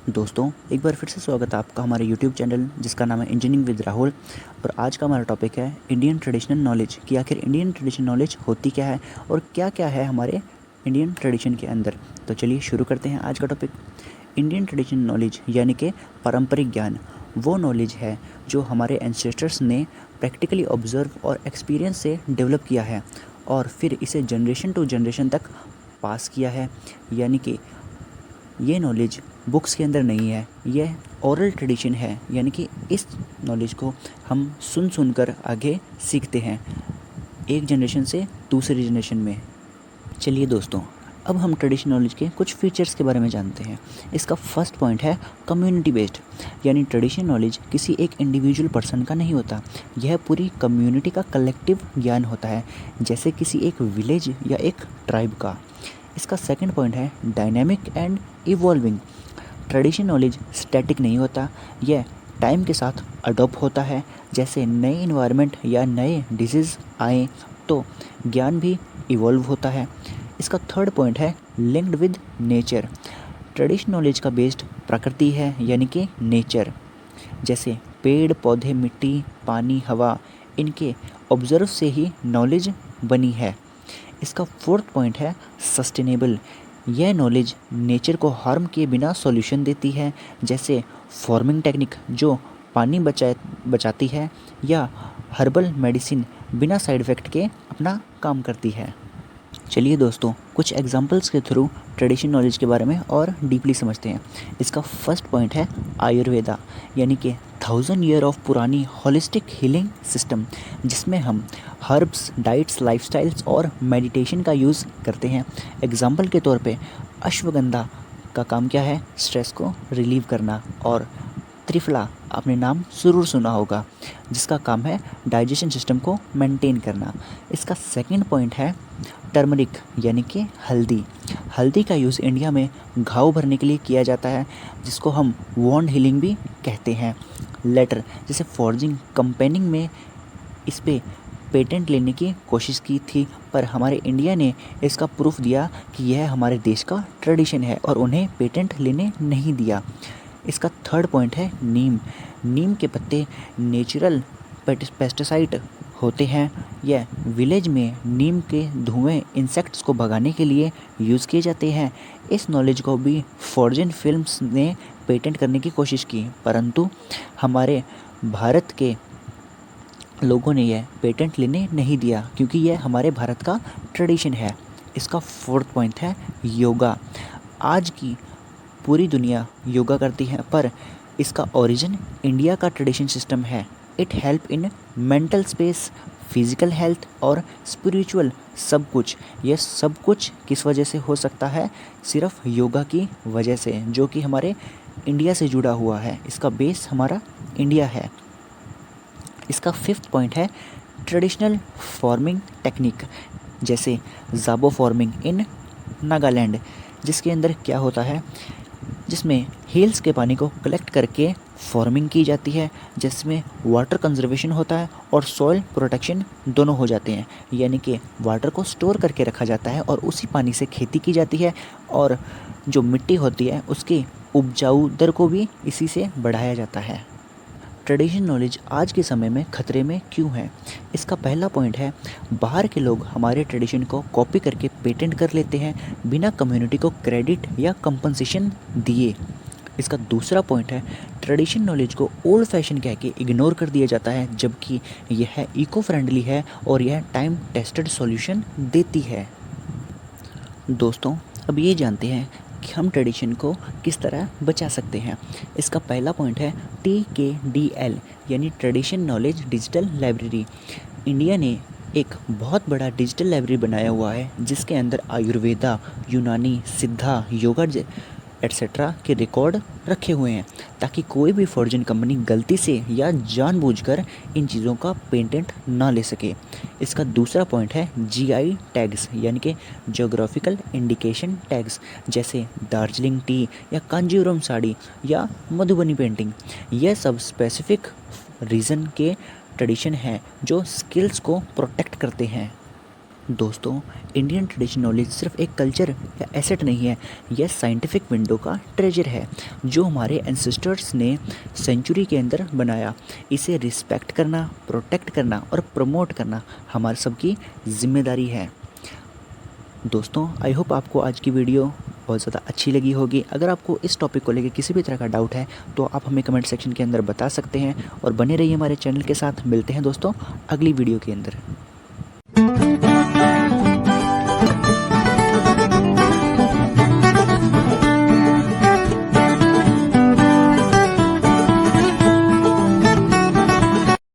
दोस्तों, एक बार फिर से स्वागत है आपका हमारे यूट्यूब चैनल जिसका नाम है इंजीनियरिंग विद राहुल। और आज का हमारा टॉपिक है इंडियन ट्रेडिशनल नॉलेज कि आखिर इंडियन ट्रेडिशनल नॉलेज होती क्या है और क्या क्या है हमारे इंडियन ट्रेडिशन के अंदर। तो चलिए शुरू करते हैं आज का टॉपिक। इंडियन ट्रेडिशनल नॉलेज यानी कि पारंपरिक ज्ञान वो नॉलेज है जो हमारे एंसेस्टर्स ने प्रैक्टिकली ऑब्जर्व और एक्सपीरियंस से डेवलप किया है और फिर इसे जनरेशन टू जनरेशन तक पास किया है। यानी कि ये नॉलेज बुक्स के अंदर नहीं है, यह ओरल ट्रेडिशन है। यानी कि इस नॉलेज को हम सुन कर आगे सीखते हैं एक जनरेशन से दूसरी जनरेशन में। चलिए दोस्तों, अब हम ट्रेडिशनल नॉलेज के कुछ फीचर्स के बारे में जानते हैं। इसका फर्स्ट पॉइंट है कम्युनिटी बेस्ड, यानी ट्रेडिशनल नॉलेज किसी एक इंडिविजुअल पर्सन का नहीं होता, यह पूरी कम्युनिटी का कलेक्टिव ज्ञान होता है, जैसे किसी एक विलेज या एक ट्राइब का। इसका सेकंड पॉइंट है dynamic and evolving. Traditional knowledge static नहीं होता, यह टाइम के साथ अडॉप्ट होता है। जैसे नए इन्वायरमेंट या नए डिजीज़ आए तो ज्ञान भी इवॉल्व होता है। इसका थर्ड पॉइंट है linked with nature. Traditional knowledge का बेस्ड प्रकृति है, यानी कि नेचर, जैसे पेड़ पौधे, मिट्टी, पानी, हवा, इनके ऑब्जर्व से ही नॉलेज बनी है। इसका फोर्थ पॉइंट है सस्टेनेबल। यह नॉलेज नेचर को हार्म किए बिना सॉल्यूशन देती है, जैसे फार्मिंग टेक्निक जो पानी बचाती है या हर्बल मेडिसिन बिना साइड इफ़ेक्ट के अपना काम करती है। चलिए दोस्तों, कुछ एग्जांपल्स के थ्रू ट्रेडिशनल नॉलेज के बारे में और डीपली समझते हैं। इसका फर्स्ट पॉइंट है आयुर्वेदा, यानी कि 1000 ईयर ऑफ पुरानी होलिस्टिक हीलिंग सिस्टम, जिसमें हम हर्ब्स, डाइट्स, लाइफस्टाइल्स और मेडिटेशन का यूज़ करते हैं। एग्जाम्पल के तौर पे अश्वगंधा का काम क्या है? स्ट्रेस को रिलीव करना। और त्रिफला आपने नाम ज़रूर सुना होगा, जिसका काम है डाइजेशन सिस्टम को मेंटेन करना। इसका सेकंड पॉइंट है टर्मरिक, यानी कि हल्दी। हल्दी का यूज़ इंडिया में घाव भरने के लिए किया जाता है, जिसको हम वॉन्ड हीलिंग भी कहते हैं। लेटर, जैसे फॉर्जिंग कंपेनिंग में इस पे पेटेंट लेने की कोशिश की थी, पर हमारे इंडिया ने इसका प्रूफ दिया कि यह हमारे देश का ट्रेडिशन है और उन्हें पेटेंट लेने नहीं दिया। इसका थर्ड पॉइंट है नीम। नीम के पत्ते नेचुरल पेस्टिसाइड होते हैं। यह विलेज में नीम के धुएं इंसेक्ट्स को भगाने के लिए यूज़ किए जाते हैं। इस नॉलेज को भी फॉरेन फिल्म्स ने पेटेंट करने की कोशिश की, परंतु हमारे भारत के लोगों ने यह पेटेंट लेने नहीं दिया, क्योंकि यह हमारे भारत का ट्रेडिशन है। इसका फोर्थ पॉइंट है योगा। आज की पूरी दुनिया योगा करती है, पर इसका ओरिजिन इंडिया का ट्रेडिशन सिस्टम है। It help in mental space, physical health और स्पिरिचुअल सब कुछ। यह सब कुछ किस वजह से हो सकता है? सिर्फ योगा की वजह से, जो कि हमारे इंडिया से जुड़ा हुआ है। इसका बेस हमारा इंडिया है। इसका फिफ्थ पॉइंट है ट्रेडिशनल फार्मिंग टेक्निक, जैसे जाबो फार्मिंग इन नागालैंड, जिसके अंदर क्या होता है, जिसमें हिल्स के पानी को कलेक्ट करके फार्मिंग की जाती है, जिसमें वाटर कंजर्वेशन होता है और सॉइल प्रोटेक्शन दोनों हो जाते हैं। यानी कि वाटर को स्टोर करके रखा जाता है और उसी पानी से खेती की जाती है, और जो मिट्टी होती है उसकी उपजाऊ दर को भी इसी से बढ़ाया जाता है। ट्रेडिशनल नॉलेज आज के समय में खतरे में क्यों है? इसका पहला पॉइंट है बाहर के लोग हमारे ट्रेडिशन को कॉपी करके पेटेंट कर लेते हैं बिना कम्युनिटी को क्रेडिट या कंपनसेशन दिए। इसका दूसरा पॉइंट है ट्रेडिशन नॉलेज को ओल्ड फैशन कह के इग्नोर कर दिया जाता है, जबकि यह इको फ्रेंडली है और यह टाइम टेस्टेड सॉल्यूशन देती है। दोस्तों, अब ये जानते हैं कि हम ट्रेडिशन को किस तरह बचा सकते हैं। इसका पहला पॉइंट है TKDL, यानी tradition knowledge digital library. India ने एक बहुत बड़ा डिजिटल लाइब्रेरी बनाया हुआ है, जिसके अंदर आयुर्वेदा, यूनानी, सिद्धा, योगा एट्सेट्रा के रिकॉर्ड रखे हुए हैं, ताकि कोई भी फॉरेन कंपनी गलती से या जानबूझकर इन चीज़ों का पेटेंट ना ले सके। इसका दूसरा पॉइंट है GI टैग्स, यानी कि जोग्राफिकल इंडिकेशन टैग्स, जैसे दार्जिलिंग टी या कांजीवरम साड़ी या मधुबनी पेंटिंग। यह सब स्पेसिफिक रीजन के ट्रेडिशन हैं जो स्किल्स को प्रोटेक्ट करते हैं। दोस्तों, इंडियन ट्रेडिशन नॉलेज सिर्फ एक कल्चर या एसेट नहीं है, यह साइंटिफिक विंडो का ट्रेजर है जो हमारे एंसेस्टर्स ने सेंचुरी के अंदर बनाया। इसे रिस्पेक्ट करना, प्रोटेक्ट करना और प्रमोट करना हमारे सबकी जिम्मेदारी है। दोस्तों, आई होप आपको आज की वीडियो बहुत ज़्यादा अच्छी लगी होगी। अगर आपको इस टॉपिक को लेकर किसी भी तरह का डाउट है तो आप हमें कमेंट सेक्शन के अंदर बता सकते हैं और बने रहिए हमारे चैनल के साथ। मिलते हैं दोस्तों अगली वीडियो के अंदर।